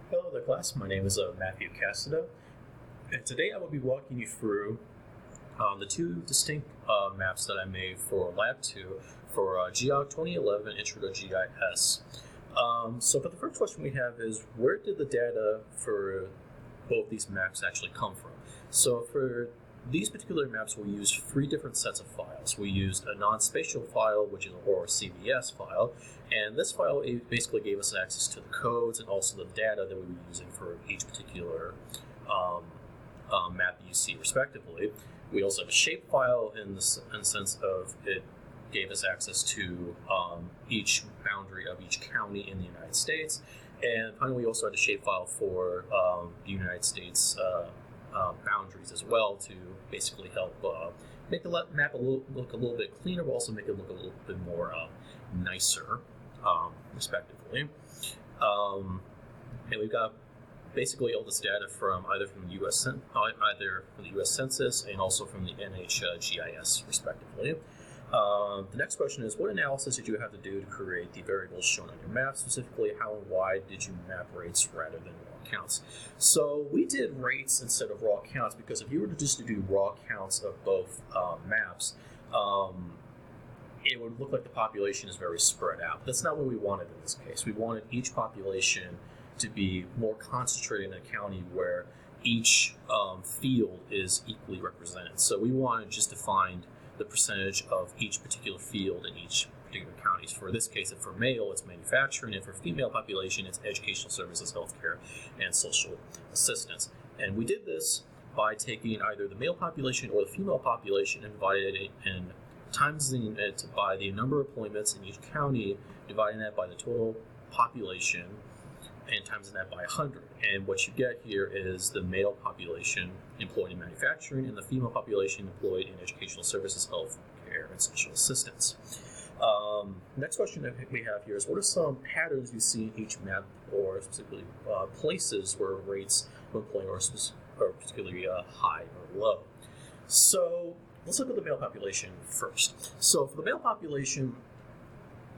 Hello there, class. My name is Matthew Cassido, and today I will be walking you through the two distinct maps that I made for Lab 2 for GEOG 2011 Intro to GIS. So for the first question we have is, where did the data for both these maps actually come from? So for these particular maps, we used three different sets of files. We used a non-spatial file, which is or CVS file, and this file basically gave us access to the codes and also the data that we were using for each particular map you see respectively. We also have a shape file in the sense of it gave us access to each boundary of each county in the United States. And finally, we also had a shape file for the United States boundaries as well, to basically help make the map look a little bit cleaner, but also make it look a little bit more nicer, respectively. And we've got basically all this data from either from the U.S. Census and also from the NHGIS, respectively. The next question is, what analysis did you have to do to create the variables shown on your map? Specifically, how and why did you map rates rather than raw counts? So we did rates instead of raw counts because if you were to just do raw counts of both maps, it would look like the population is very spread out. That's not what we wanted in this case. We wanted each population to be more concentrated in a county where each field is equally represented. So we wanted just to find the percentage of each particular field in each particular counties. For this case, for male, it's manufacturing, and for female population, it's educational services, healthcare, and social assistance. And we did this by taking either the male population or the female population and dividing it and timesing it by the number of appointments in each county, dividing that by the total population, and timesing that by 100. And what you get here is the male population employed in manufacturing and the female population employed in educational services, health care, and social assistance. Next question that we have here is, what are some patterns you see in each map, or specifically places where rates of employment are particularly high or low? So let's look at the male population first. So for the male population,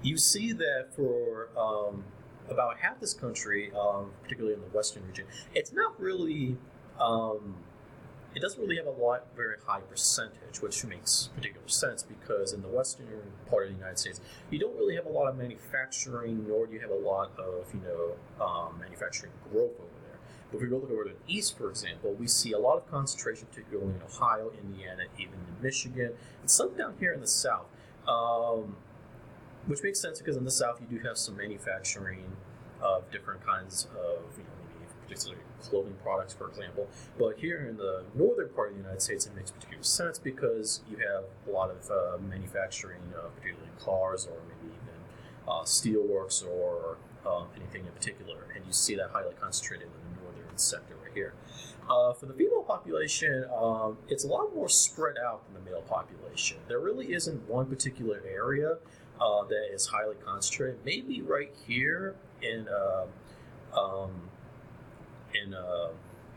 you see that for about half this country, particularly in the western region, it's not really, it doesn't really have a very high percentage, which makes particular sense because in the western part of the United States, you don't really have a lot of manufacturing, nor do you have a lot of, manufacturing growth over there. But if we look over to the east, for example, we see a lot of concentration, particularly in Ohio, Indiana, even in Michigan, and some down here in the south. Which makes sense because in the South you do have some manufacturing of different kinds of, maybe particularly clothing products, for example. But here in the northern part of the United States, it makes particular sense because you have a lot of manufacturing, particularly in cars or maybe even steelworks or anything in particular. And you see that highly concentrated in the northern sector right here. For the female population, it's a lot more spread out than the male population. There really isn't one particular area that is highly concentrated. Maybe right here in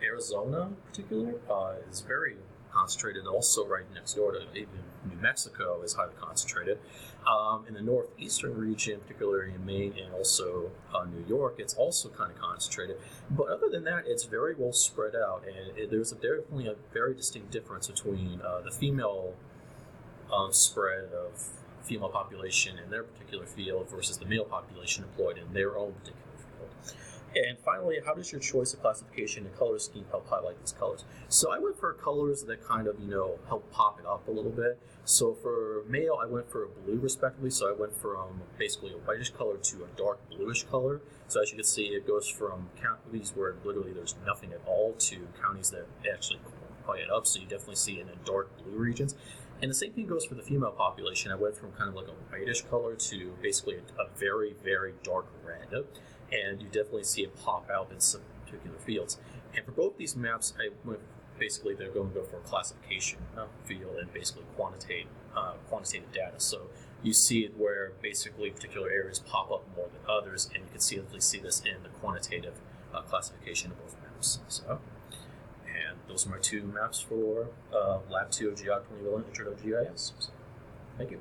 Arizona, in particular, is very concentrated. Also, right next door to even New Mexico is highly concentrated. In the northeastern region, particularly in Maine and also New York, it's also kind of concentrated. But other than that, it's very well spread out, and there's definitely a very distinct difference between the female spread of female population in their particular field versus the male population employed in their own particular field. And finally, how does your choice of classification and color scheme help highlight these colors? So I went for colors that kind of, help pop it up a little bit. So for male, I went for a blue respectively. So I went from basically a whitish color to a dark bluish color. So as you can see, it goes from counties where literally there's nothing at all to counties that actually light it up. So you definitely see it in the dark blue regions. And the same thing goes for the female population. I went from kind of like a whitish color to basically a very, very dark red. And you definitely see it pop out in some particular fields. And for both these maps, basically they're going to go for a classification field and basically quantitative data. So you see it where basically particular areas pop up more than others, and you can see this in the quantitative classification of both maps. So. And those are my two maps for Lab 2 of GEOG 2011 Intro to GIS. So, thank you.